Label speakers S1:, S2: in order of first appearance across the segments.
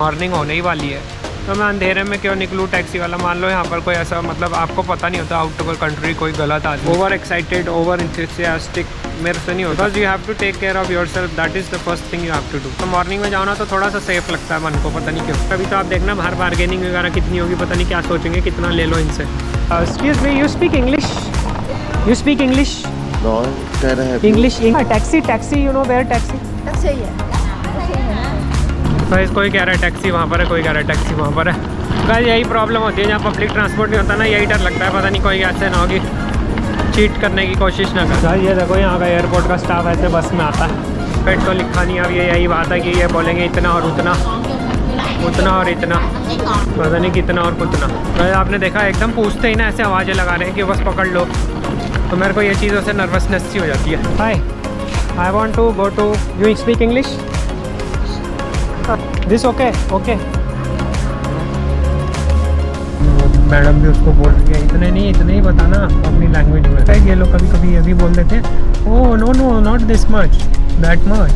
S1: Morning होने ही वाली है, तो मैं अंधेरे में क्यों निकलूँ टैक्सी वाला। मान लो यहाँ पर कोई ऐसा मतलब आपको पता नहीं होता आउट ऑफ कंट्री कोई गलत आदमी ओवर एक्साइटेड ओवर इंथुसियास्टिक मेरे से नहीं होता। Because you have to take care of yourself, that is the first thing you have to do. तो मॉर्निंग में जाओ ना तो थोड़ा सा सेफ लगता है मन को, पता नहीं क्यों। अभी तो आप देखना बाहर बार्गेनिंग वगैरह कितनी होगी, पता नहीं क्या सोचेंगे कितना ले लो इनसे। Excuse me, you speak English? You speak English?
S2: कह रहे हैं
S1: English. Taxi you know where taxi?
S3: सही है।
S1: गाइस कोई कह रहा है टैक्सी वहाँ पर है, कोई कह रहा है टैक्सी वहाँ पर है। गाइस यही प्रॉब्लम होती है जहाँ पब्लिक ट्रांसपोर्ट नहीं होता ना, यही डर लगता है, पता नहीं कोई ऐसे ना होगी चीट करने की कोशिश ना कर। गाइस ये देखो यहाँ का एयरपोर्ट का स्टाफ ऐसे बस में आता है, पेट तो लिखा नहीं। अब यही बात है कि ये बोलेंगे इतना और उतना, उतना और इतना, पता नहीं कितना और कुतना। गाइस आपने देखा एकदम पूछते ही ना ऐसे आवाज़ें लगा रहे हैं कि बस पकड़ लो, तो मेरे को ये चीज़ों से नर्वसनेस सी हो जाती है। Hi, I want to go to, you speak English? This okay okay. Madam भी उसको बोल रही है इतने ही बताना अपनी लैंग्वेज में। ये लोग कभी कभी ये भी बोल देते हैं, oh no no not this much that much.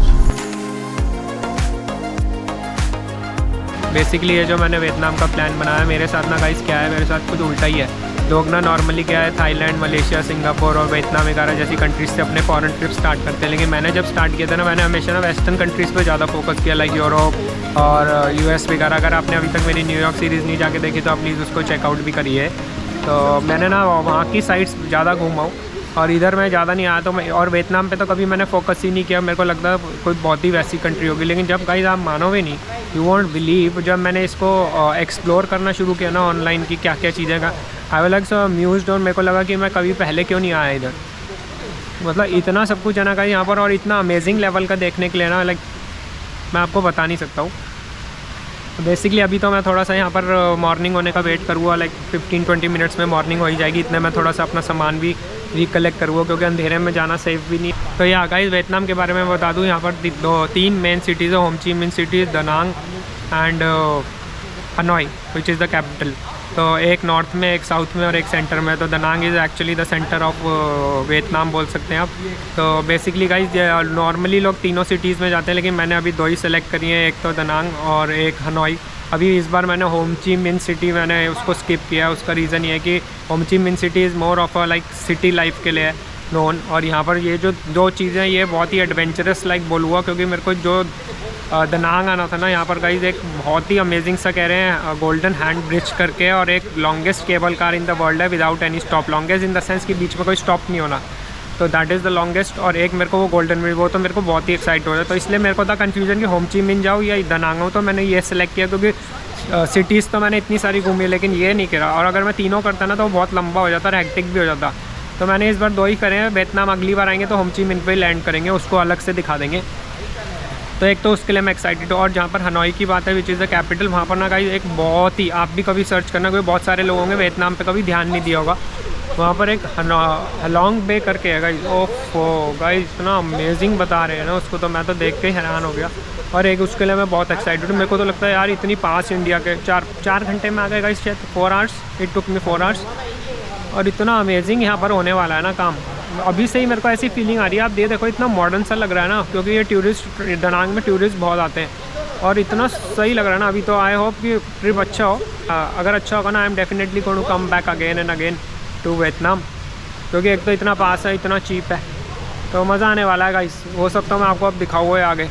S1: Basically ये जो मैंने वियतनाम का प्लान बनाया मेरे साथ ना गाइस क्या है, मेरे साथ कुछ उल्टा ही है। लोग ना नॉर्मली क्या है थाईलैंड, मलेशिया, सिंगापुर और वियतनाम वगैरह जैसी कंट्रीज से अपने फॉरेन ट्रिप स्टार्ट करते हैं, लेकिन मैंने जब स्टार्ट किया था ना मैंने हमेशा ना वेस्टर्न कंट्रीज़ पे ज़्यादा फोकस किया, लाइक यूरोप और यूएस वगैरह। अगर आपने अभी तक मेरी न्यूयॉर्क सीरीज़ नहीं जाके देखी तो आप प्लीज़ उसको चेकआउट भी करिए। तो मैंने ना वहाँ की साइट्स ज़्यादा घूमा हूँ और इधर मैं ज़्यादा नहीं आया, तो मैं और वियतनाम पे तो कभी मैंने फोकस ही नहीं किया। मेरे को लगता है कोई बहुत ही वैसी कंट्री होगी, लेकिन जब गाइस आप मानोगे नहीं, यू वॉन्ट बिलीव, जब मैंने इसको एक्सप्लोर करना शुरू किया ना ऑनलाइन की क्या क्या चीज़ें का, I was like so amused. और मेरे को लगा कि मैं कभी पहले क्यों नहीं आया इधर, मतलब इतना सब कुछ है ना गाइस यहाँ पर, और इतना अमेजिंग लेवल का देखने के लिए ना, लाइक मैं आपको बता नहीं सकता हूँ। बेसिकली अभी तो मैं थोड़ा सा यहाँ पर मॉर्निंग होने का वेट करूँगा, लाइक 15-20 मिनट्स में मॉर्निंग हो ही जाएगी। इतने मैं थोड़ा सा अपना सामान भी रिकलेक्ट करूँगा क्योंकि अंधेरे में जाना सेफ भी नहीं। तो यहाँ गाइस वियतनाम के बारे में बता दूँ, यहाँ पर 3 मेन सिटीज़ है, हो ची Minh City, दानांग and Hanoi which is the capital. तो एक नॉर्थ में, एक साउथ में और एक सेंटर में। तो दानांग is actually the centre of Vietnam बोल सकते हैं आप। तो बेसिकली गाइस नॉर्मली लोग तीनों सिटीज़ में जाते हैं, लेकिन मैंने अभी 2 ही सेलेक्ट करी हैं, एक तो दानांग और एक हनोई। अभी इस बार मैंने हो ची मिन सिटी मैंने उसको स्किप किया। उसका रीज़न ये है कि हो ची Minh City is more of a like city life के लिए नोन, और यहाँ पर ये जो 2 चीज़ें ये बहुत ही एडवेंचरस लाइक बोलूँगा, क्योंकि मेरे को जो दानांग आना था ना, यहाँ पर गाइस एक बहुत ही अमेजिंग सा कह रहे हैं गोल्डन हैंड ब्रिज करके, और एक longest cable car in the world है without any stop. Longest in the sense कि बीच में कोई स्टॉप नहीं होना, तो दैट इज़ द लॉन्गेस्ट। और एक मेरे को वो गोल्डन ब्रिज, वो तो मेरे को बहुत ही एक्साइट हो रहा है। तो इसलिए मेरे को था कन्फ्यूजन कि हो ची मिन जाऊँ या दानांग हो, तो मैंने ये सेलेक्ट किया क्योंकि सिटीज़ तो मैंने इतनी सारी घूमी, लेकिन ये नहीं करा। और अगर मैं तीनों करता ना तो बहुत लंबा हो जाता और हेक्टिक भी हो जाता। तो मैंने इस बार 2 ही करे हैं। वियतनाम अगली बार आएंगे तो हो ची मिन पे लैंड करेंगे, उसको अलग से दिखा देंगे। तो एक तो उसके लिए मैं एक्साइटेड हूँ। और जहाँ पर हनोई की बात है विच इज़ द कैपिटल, वहाँ पर ना गाइस एक बहुत ही, आप भी कभी सर्च करना, क्योंकि बहुत सारे लोग होंगे वियतनाम पे कभी ध्यान नहीं दिया होगा, वहाँ पर एक हलोंग बे करके है गाइस। ओफो गाइस इतना अमेजिंग बता रहे हैं ना उसको, तो मैं तो देख के ही हैरान हो गया। और एक उसके लिए मैं बहुत एक्साइटेड हूँ। मेरे को तो लगता है यार इतनी पास इंडिया के 4 घंटे में आ गए गाइस, शायद 4 hours, it took me 4 hours. और इतना अमेजिंग यहाँ पर होने वाला है ना काम, अभी से ही मेरे को ऐसी फीलिंग आ रही है। आप देखो इतना मॉडर्न सा लग रहा है ना, क्योंकि ये टूरिस्ट, दानांग में टूरिस्ट बहुत आते हैं और इतना सही लग रहा है ना। अभी तो आई होप कि ट्रिप अच्छा हो। अगर अच्छा होगा ना, I am definitely going to come back again and again to Vietnam, क्योंकि एक तो इतना पास है, इतना चीप है, तो मज़ा आने वाला है गाइस। वो सब तो मैं आपको अब दिखाऊंगा आगे।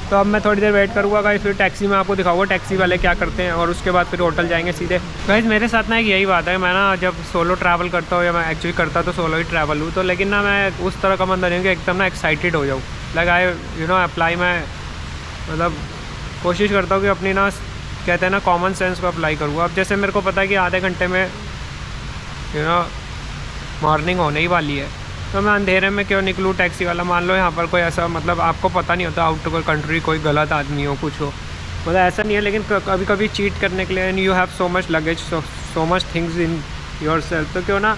S1: तो अब मैं थोड़ी देर वेट करूँगा गाइस, फिर टैक्सी में आपको दिखाऊंगा टैक्सी वाले क्या करते हैं, और उसके बाद फिर होटल जाएंगे सीधे। गाइस मेरे साथ ना एक यही बात है, मैं ना जब सोलो ट्रैवल करता हूँ, या मैं एक्चुअली करता तो सोलो ही ट्रैवल हूँ, तो लेकिन ना मैं उस तरह का बंदा नहीं हूँ कि एकदम ना एक्साइटेड हो जाऊँ। लाइक आई अप्लाई, मैं मतलब कोशिश करता हूँ कि अपनी ना कहते हैं ना कॉमन सेंस को अप्लाई करूँ। अब जैसे मेरे को पता है कि आधे घंटे में मॉर्निंग होने ही वाली है, तो मैं अंधेरे में क्यों निकलूँ टैक्सी वाला। मान लो यहाँ पर कोई ऐसा मतलब आपको पता नहीं होता आउट ऑफ कंट्री कोई गलत आदमी हो, कुछ हो, मतलब ऐसा नहीं है, लेकिन कभी कभी चीट करने के लिए, and you have so much luggage, so much things in your self, तो क्यों ना,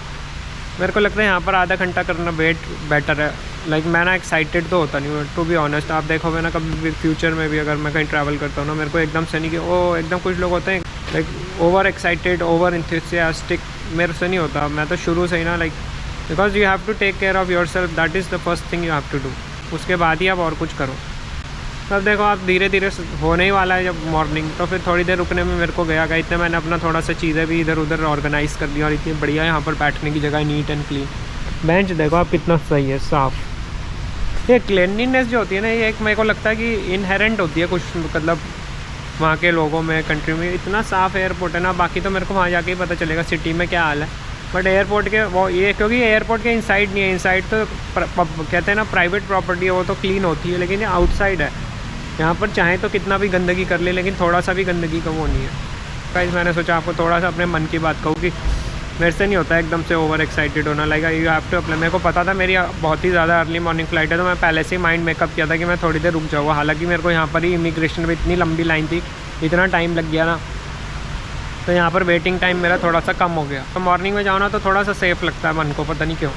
S1: मेरे को लगता है यहाँ पर आधा घंटा करना वेट बेटर है। लाइक मैं ना एक्साइटेड तो होता नहीं हूँ टू बी ऑनेस्ट। आप देखोगे ना कभी भी फ्यूचर में भी अगर मैं कहीं ट्रैवल करता हूँ ना, मेरे को एकदम से नहीं कि ओ एकदम, कुछ लोग होते हैं like over excited over enthusiastic, मेरे से नहीं होता। मैं तो शुरू से ही ना like, because you have to take care of yourself, that is the first thing you have to do. उसके बाद ही आप और कुछ करो। अब देखो आप धीरे धीरे होने ही वाला है जब मॉर्निंग, तो फिर थोड़ी देर रुकने में मेरे को गया इतने मैंने अपना थोड़ा सा चीज़ें भी इधर उधर ऑर्गेनाइज़ कर दी और इतनी बढ़िया यहाँ पर बैठने की जगह नीट एंड क्लीन। बेंच देखो आप कितना सही है, साफ़। ये क्लीनलीनेस जो होती है ना, ये एक मेरे को लगता है कि इनहेरेंट होती है कुछ, मतलब वहाँ के लोगों में, कंट्री में। इतना साफ़ एयरपोर्ट है ना, बाकी तो मेरे को वहाँ जाके ही पता चलेगा सिटी में क्या हाल है। बट एयरपोर्ट के वो ये, क्योंकि एयरपोर्ट के इनसाइड नहीं है, इनसाइड तो कहते हैं ना प्राइवेट प्रॉपर्टी है, वो तो क्लीन होती है, लेकिन ये आउटसाइड है। यहाँ पर चाहे तो कितना भी गंदगी कर ले, लेकिन थोड़ा सा भी गंदगी का वो नहीं है। गाइस मैंने सोचा आपको थोड़ा सा अपने मन की बात कहूँ कि मेरे से नहीं होता एकदम से ओवर एक्साइटेड होना। Like you have to apply. मेरे को पता था मेरी बहुत ही ज़्यादा अर्ली मॉर्निंग फ्लाइट है, तो मैं पहले से ही माइंड मेकअप किया था कि मैं थोड़ी देर रुक जाऊँगा। हालांकि मेरे को यहाँ पर ही इमिग्रेशन में इतनी लंबी लाइन थी, इतना टाइम लग गया ना, तो यहाँ पर वेटिंग टाइम मेरा थोड़ा सा कम हो गया। तो मॉर्निंग में जाओ ना तो थोड़ा सा सेफ़ लगता है मन को, पता नहीं क्यों,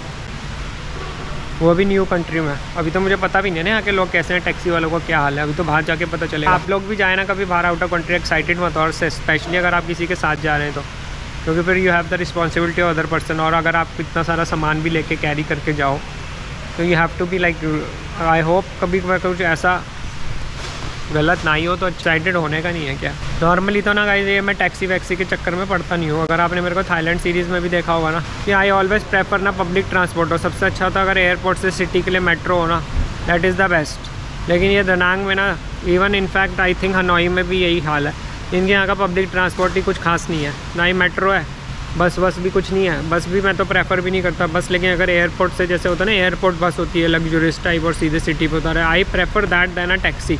S1: वो भी न्यू कंट्री में। अभी तो मुझे पता भी नहीं है ना यहाँ के लोग कैसे हैं, टैक्सी वालों को क्या हाल है, अभी तो बाहर जाके पता चलेगा। आप लोग भी जाए ना कभी बाहर आउट ऑफ कंट्री, एक्साइटेड मत हो, और स्पेशली अगर आप किसी के साथ जा रहे हैं तो, क्योंकि फिर you have the responsibility of other person. और अगर आप इतना सारा सामान भी लेके कैरी करके जाओ तो you have to be like, I hope कभी कुछ ऐसा गलत ना ही हो, तो एक्साइटेड होने का नहीं है क्या। नॉर्मली तो ना गाइस ये मैं टैक्सी वैक्सी के चक्कर में पड़ता नहीं हूँ। अगर आपने मेरे को थाईलैंड सीरीज़ में भी देखा होगा ना कि आई ऑलवेज प्रेफर ना पब्लिक ट्रांसपोर्ट हो। सबसे अच्छा होता अगर एयरपोर्ट से सिटी के लिए मेट्रो हो ना, दैट इज़ द बेस्ट। लेकिन ये दनांग में ना, even in fact I think Hanoi में भी यही हाल है। इनके यहाँ का पब्लिक ट्रांसपोर्ट ही कुछ खास नहीं है, ना ही मेट्रो है, बस भी कुछ नहीं है। बस भी मैं तो प्रेफर भी नहीं करता बस। लेकिन अगर एयरपोर्ट से जैसे होता है ना, एयरपोर्ट बस होती है लग्जरियस टाइप और सीधे सिटी पे उतारे, I prefer that then a taxi.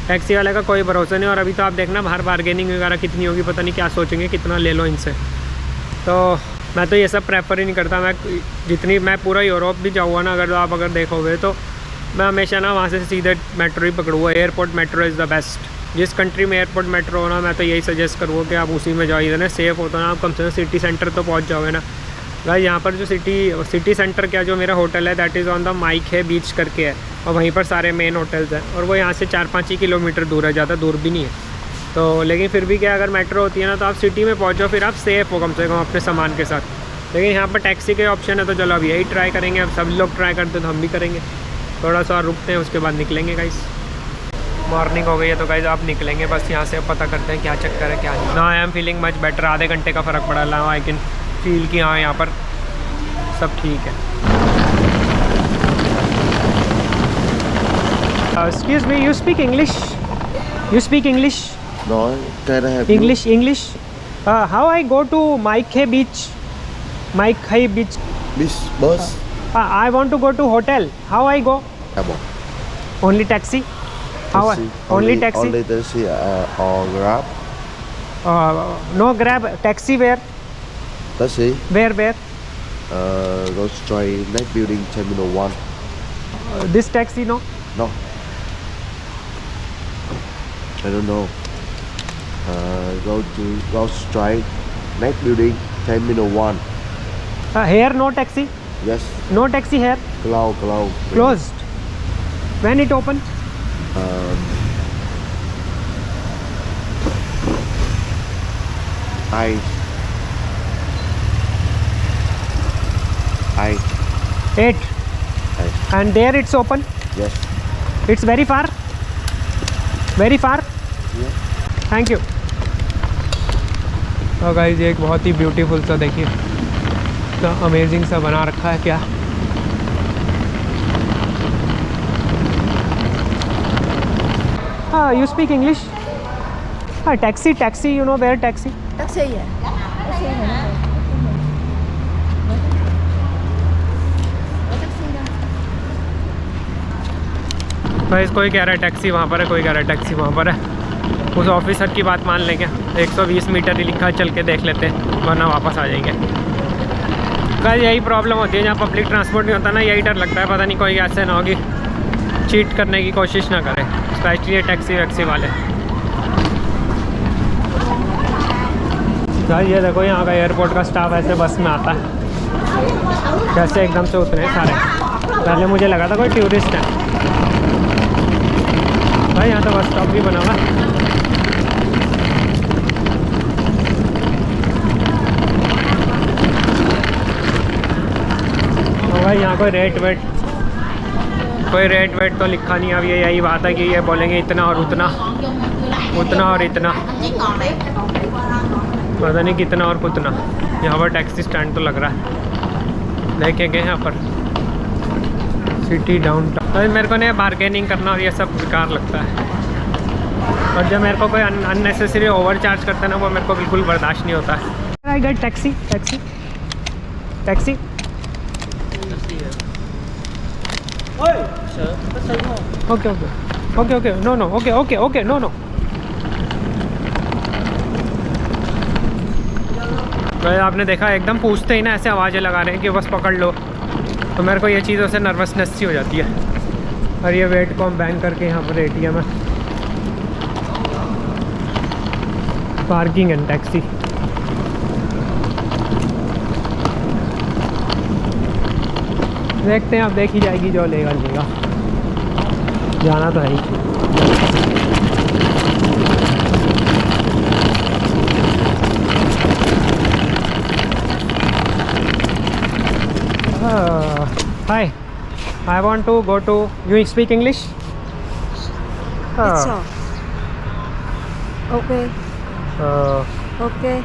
S1: Taxi वाले का कोई भरोसा नहीं। और अभी तो आप देखना बाहर बार्गेनिंग वगैरह कितनी होगी, पता नहीं क्या सोचेंगे, कितना ले लो इनसे। तो मैं तो ये सब प्रेफर ही नहीं करता। मैं जितनी मैं पूरा यूरोप भी जाऊँगा ना, अगर आप देखोगे तो मैं हमेशा ना वहाँ से सीधे मेट्रो ही पकड़ूँगा। Airport metro is the best. जिस कंट्री में एयरपोर्ट मेट्रो हो ना, मैं तो यही सजेस्ट करूँगा कि आप उसी में जाओ। इधर ना सेफ़ होता ना, आप कम से कम सिटी सेंटर तो पहुँच जाओगे ना। भाई यहाँ पर जो सिटी सेंटर क्या, जो मेरा होटल है that is on the My Khe है बीच करके है, और वहीं पर सारे मेन होटल्स हैं। और वो यहाँ से 4-5 ही किलोमीटर दूर है, ज़्यादा दूर भी नहीं है। तो लेकिन फिर भी क्या, अगर मेट्रो होती है ना तो आप सिटी में पहुँचो, फिर आप सेफ़ हो कम से कम अपने सामान के साथ। लेकिन यहाँ पर टैक्सी के ऑप्शन है, तो चलो अब यही ट्राई करेंगे। अब सब लोग ट्राई करते तो हम भी करेंगे। थोड़ा सा और रुकते हैं, उसके बाद निकलेंगे गाइस। मॉर्निंग हो गई है तो गाइस आप निकलेंगे बस यहाँ से। अब पता करते हैं क्या चक्कर है क्या नहीं। ना I am feeling much better. आधे घंटे का फ़र्क पड़ा ला, आई कैन फील कि हाँ यहाँ पर सब ठीक है। Excuse me, you speak English? You speak English?
S2: Nói cái này help you.
S1: English. How I go to Mai Khe Beach? Mai Khe Beach.
S2: This bus.
S1: I want to go to hotel. How I go?
S2: Cabo.
S1: Only taxi? How?
S2: Taxi.
S1: Only taxi?
S2: Only taxi or Grab.
S1: No Grab. Taxi where?
S2: Taxi.
S1: Where?
S2: Go straight next building terminal 1.
S1: This taxi no?
S2: No. I don't know. Go straight next building terminal 1.
S1: Here no taxi?
S2: Yes.
S1: No taxi here?
S2: Closed.
S1: Closed. When it open?
S2: I
S1: 8. And there it's open?
S2: Yes.
S1: It's very far? Very far?
S2: Yeah.
S1: Thank you. तो guys ये एक बहुत ही beautiful सा, देखिए तो amazing सा बना रखा है क्या। हाँ, यू स्पीक इंग्लिश? हाँ, taxi you know where taxi?
S3: Taxi à? Taxi hả?
S1: Guys कोई कह रहा है टैक्सी वहाँ पर है, कोई कह रहा है टैक्सी वहाँ पर है। उस ऑफिसर की बात मान लेंगे। 120 मीटर ही लिखा है, चल के देख लेते हैं, वरना वापस आ जाएंगे। गाइस यही प्रॉब्लम होती है जहाँ पब्लिक ट्रांसपोर्ट नहीं होता ना, यही डर लगता है पता नहीं कोई ऐसे ना होगी चीट करने की कोशिश ना करे, स्पेशली ये टैक्सी वैक्सी वाले। गाइस ये देखो यहाँ का एयरपोर्ट का स्टाफ ऐसे बस में आता है, कैसे एकदम से उतरे सारे। पहले मुझे लगा था कोई टूरिस्ट है। भाई यहाँ तो बस स्टॉप भी बना हुआ है। भाई यहाँ कोई रेट वेट कोई रेट वेट तो लिखा नहीं। अब ये यही बात है कि ये बोलेंगे इतना और उतना, उतना और इतना, पता नहीं कितना और कितना। यहाँ पर टैक्सी स्टैंड तो लग रहा है, लेके गए यहाँ पर सिटी डाउनटाउन। मेरे को नहीं बार्गेनिंग करना और ये सब बेकार लगता है, और जब मेरे को कोई अननेसेसरी ओवर चार्ज करता है ना, वो मेरे को बिल्कुल बर्दाश्त नहीं होता है। I get taxi taxi taxi. Okay okay okay okay no no okay okay okay no no. भाई आपने देखा एकदम पूछते ही ना ऐसे आवाज़ें लगा रहे हैं कि बस पकड़ लो, तो मेरे को ये चीज़ों से नर्वसनेस सी हो जाती है। और ये वेट को हम बैन करके यहाँ पर ATM है, पार्किंग एंड टैक्सी। देखते हैं, अब देखी जाएगी, जो लेगा लेगा, जाना तो है ही। Hi, I want to go to. You speak English?
S3: It's all. Okay. Okay.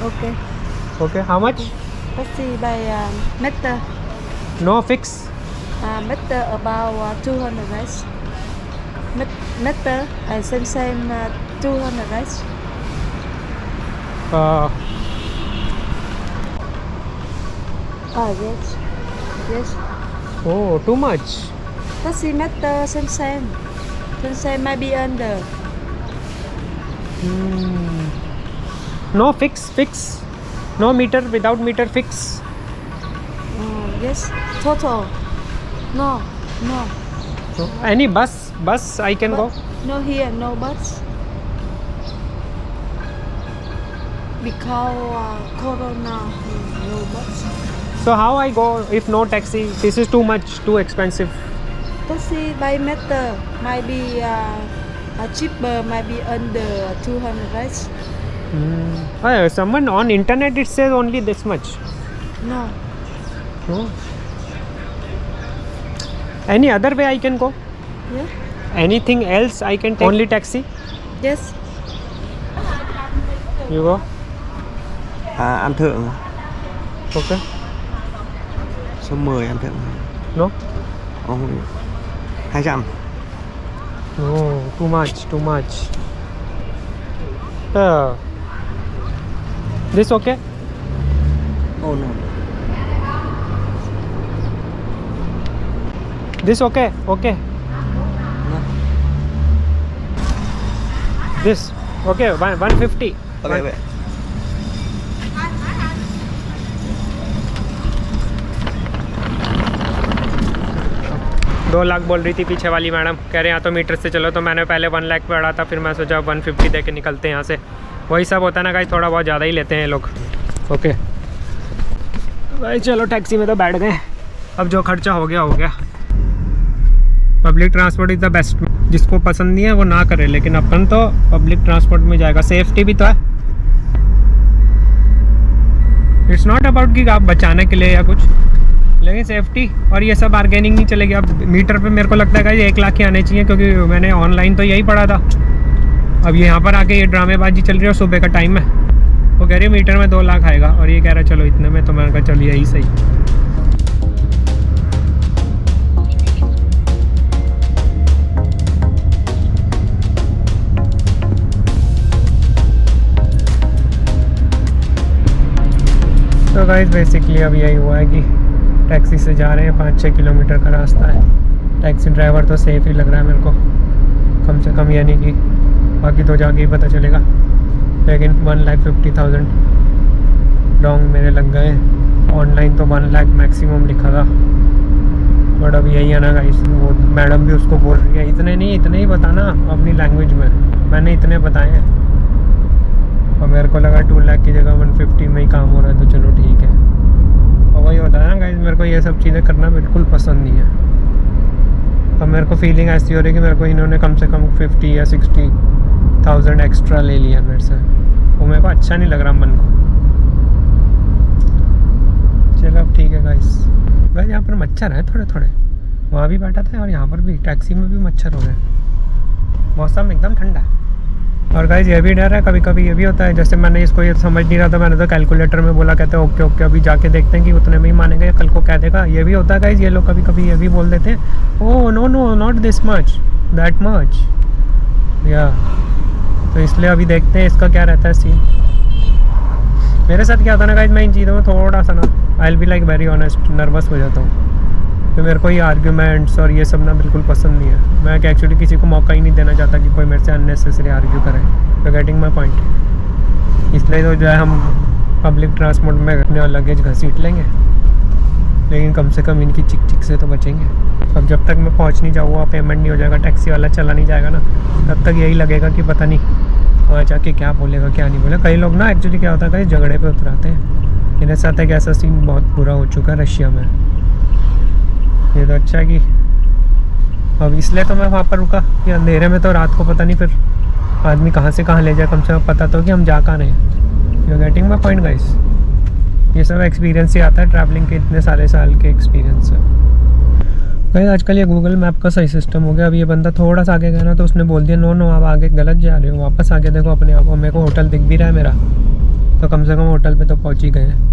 S3: Okay.
S1: Okay. How much?
S3: Taxi by meter.
S1: No fix.
S3: Meter about 200 guys. Meter and same 200 guys. Yes. Yes.
S1: Oh, too much.
S3: Taxi meter same maybe under.
S1: No fix. No meter, without meter fix.
S3: Yes. Total. No.
S1: No. Any bus I can go.
S3: No here, no bus. Because Corona, no bus.
S1: So how I go if no taxi? This is too much, too expensive.
S3: Taxi by meter might be cheaper, might be under 200 guys.
S1: Someone on internet it says only this much.
S3: No.
S1: No. Any other way I can go?
S3: Yeah.
S1: Anything else I can take? Only taxi?
S3: Yes.
S1: You go.
S4: An Thượng.
S1: Okay.
S4: Số 10 An Thượng.
S1: No?
S4: 200.
S1: No, too much. This okay?
S4: Oh no.
S1: This okay? Okay.
S4: No.
S1: This okay? 150.
S4: Okay, wait.
S1: $2 lakh बोल रही थी पीछे वाली madam, कह रहे हैं यहाँ तो मीटर से चलो, तो मैंने पहले 1 लाख पे अड़ा था, फिर मैं सोचा 150 दे के निकलते हैं यहाँ से। वही सब होता है ना गाइस, थोड़ा बहुत ज़्यादा ही लेते हैं ये लोग। ओके भाई चलो टैक्सी में तो बैठ गए, अब जो खर्चा हो गया। Public transport is the best. जिसको पसंद नहीं है वो ना करे, लेकिन अपन तो पब्लिक ट्रांसपोर्ट में जाएगा। सेफ्टी भी तो है, इट्स नॉट अबाउट कि आप बचाने के लिए या कुछ, लेकिन सेफ्टी और ये सब बार्गेनिंग नहीं चलेगी। अब मीटर पे मेरे को लगता है कि 1 लाख ही आने चाहिए, क्योंकि मैंने ऑनलाइन तो यही पढ़ा था। अब यहाँ पर आके ये ड्रामेबाजी चल रही है, सुबह का टाइम है, वो कह रही है मीटर में 2 लाख आएगा, और ये कह रहा है चलो इतने में, तो मैंने कहा चलो यही सही। तो गाइस बेसिकली अब यही हुआ है कि टैक्सी से जा रहे हैं, 5-6 किलोमीटर का रास्ता है। टैक्सी ड्राइवर तो सेफ ही लग रहा है मेरे को, कम से कम, यानी कि बाकी तो जाके ही पता चलेगा। लेकिन 1,50,000 लॉन्ग मेरे लग गए। ऑनलाइन तो 1 लाख मैक्सिमम लिखा था, बट अब यही है ना गाइस, वो मैडम भी उसको बोल रही है इतने ही बताना अपनी लैंग्वेज में। मैंने इतने बताए हैं, और मेरे को लगा 2 लाख की जगह 150 में ही काम हो रहा है, तो चलो ठीक है। और वही होता है ना गाइस, मेरे को ये सब चीज़ें करना बिल्कुल पसंद नहीं है। अब मेरे को फीलिंग ऐसी हो रही है कि मेरे को इन्होंने कम से कम 50 या 60,000 एक्स्ट्रा ले लिया मेरे से, वो मेरे को अच्छा नहीं लग रहा मन को। चलो अब ठीक है गाइस। यहाँ पर मच्छर है थोड़े, वहाँ भी बैठा था और यहाँ पर भी टैक्सी में भी मच्छर हो रहे हैं। मौसम एकदम ठंडा है। और गाइस ये भी डर है, कभी कभी ये भी होता है, जैसे मैंने इसको ये समझ नहीं रहा था, मैंने तो कैलकुलेटर में बोला, कहते हैं ओके ओके अभी जाके देखते हैं कि उतने में ही मानेंगे, कल को कह देगा। ये भी होता है गाइस, ये लोग कभी कभी ये भी बोल देते हैं oh no no not this much that much या। तो इसलिए अभी देखते हैं इसका क्या रहता है सीन। मेरे साथ क्या होता है ना गाइस, मैं इन चीज़ों में थोड़ा सा ना I will be like very honest nervous हो जाता हूँ। तो मेरे को ये आर्ग्यूमेंट्स और ये सब ना बिल्कुल पसंद नहीं है। मैं एक्चुअली किसी को मौका ही नहीं देना चाहता कि कोई मेरे से अननेसेसरी आर्ग्यू करे। You getting my point. इसलिए तो जो है हम पब्लिक ट्रांसपोर्ट में अपने लगेज घसीट लेंगे, लेकिन कम से कम इनकी चिक चिक से तो बचेंगे। अब जब तक मैं पहुंच नहीं जाऊँगा, पेमेंट नहीं हो जाएगा, टैक्सी वाला चला नहीं जाएगा ना, तब तक यही लगेगा कि पता नहीं वहाँ जाके क्या बोलेगा क्या नहीं बोलेगा। कई लोग ना एक्चुअली क्या होता है कहीं झगड़े पे उतराते हैं। मेरे साथ एक ऐसा सीन बहुत बुरा हो चुका है रशिया में। ये तो अच्छा है कि अब इसलिए तो मैं वहाँ पर रुका कि अंधेरे में तो रात को पता नहीं फिर आदमी कहाँ से कहाँ ले जाए, कम से कम पता तो कि हम जा कहाँ रहे हैं। You getting my point guys. ये सब एक्सपीरियंस ही आता है ट्रैवलिंग के, इतने सारे साल के एक्सपीरियंस है गाइस। आजकल ये गूगल मैप का सही सिस्टम हो गया। अब ये बंदा थोड़ा सा आगे गया ना तो उसने बोल दिया नो नो आप आगे गलत जा रहे हो, वापस आगे देखो अपने आप। और मेरे को होटल दिख भी रहा है मेरा, तो कम से कम होटल पे तो पहुँच ही गए हैं।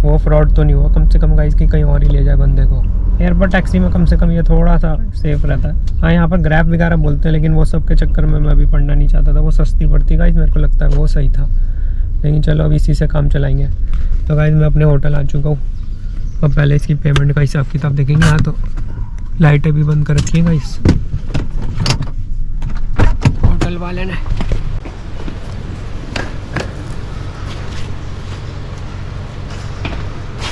S1: वो फ्रॉड तो नहीं हुआ कम से कम गाइस कि कहीं और ही ले जाए बंदे को। एयरपोर्ट टैक्सी में कम से कम ये थोड़ा सा सेफ रहता है। हाँ यहाँ पर ग्रैब वगैरह बोलते हैं, लेकिन वो सब के चक्कर में मैं अभी पढ़ना नहीं चाहता था। वो सस्ती पड़ती गाइस, मेरे को लगता है वो सही था। लेकिन चलो अब इसी से काम चलाएंगे। तो गाइस मैं अपने होटल आ चुका हूँ। अब पहले इसकी पेमेंट का हिसाब किताब देखेंगे। हाँ तो लाइटें भी बंद कर रखी हैं गाइस होटल वाले ने।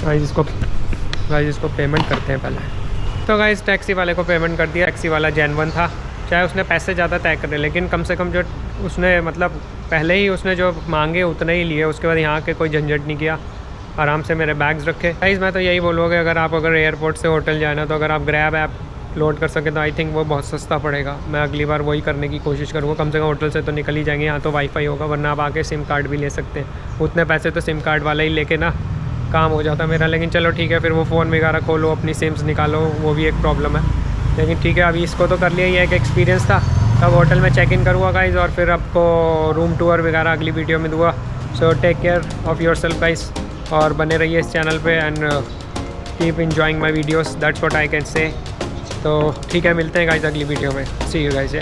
S1: गाइस इसको पेमेंट करते हैं पहले। तो गाइस टैक्सी वाले को पेमेंट कर दिया। टैक्सी वाला जेन्युइन था, चाहे उसने पैसे ज़्यादा तय करे, लेकिन कम से कम जो उसने मतलब पहले ही उसने जो मांगे उतने ही लिए। उसके बाद यहाँ के कोई झंझट नहीं किया, आराम से मेरे बैग्स रखे। गाइस मैं तो यही बोलूँगा अगर आप एयरपोर्ट से होटल जाना तो अगर आप ग्रैब ऐप लोड कर सके तो आई थिंक वो बहुत सस्ता पड़ेगा। मैं अगली बार वही करने की कोशिश करूँगा। कम से कम होटल से तो निकल ही जाएंगे, यहाँ तो वाईफाई होगा, वरना आप आके सिम कार्ड भी ले सकते हैं। उतने पैसे तो सिम कार्ड वाला ही लेके ना काम हो जाता मेरा। लेकिन चलो ठीक है, फिर वो फ़ोन वगैरह खोलो, अपनी सिम्स निकालो, वो भी एक प्रॉब्लम है। लेकिन ठीक है, अभी इसको तो कर लिया, ये एक एक्सपीरियंस था। अब होटल में चेक इन करूँगा गाइस, और फिर आपको रूम टूर वगैरह अगली वीडियो में दूँगा। So take care of yourself guys, और बने रहिए इस चैनल पे and keep enjoying my videos, that's what I can say. तो ठीक है, मिलते हैं गाइस अगली वीडियो में। सी यू गाइस।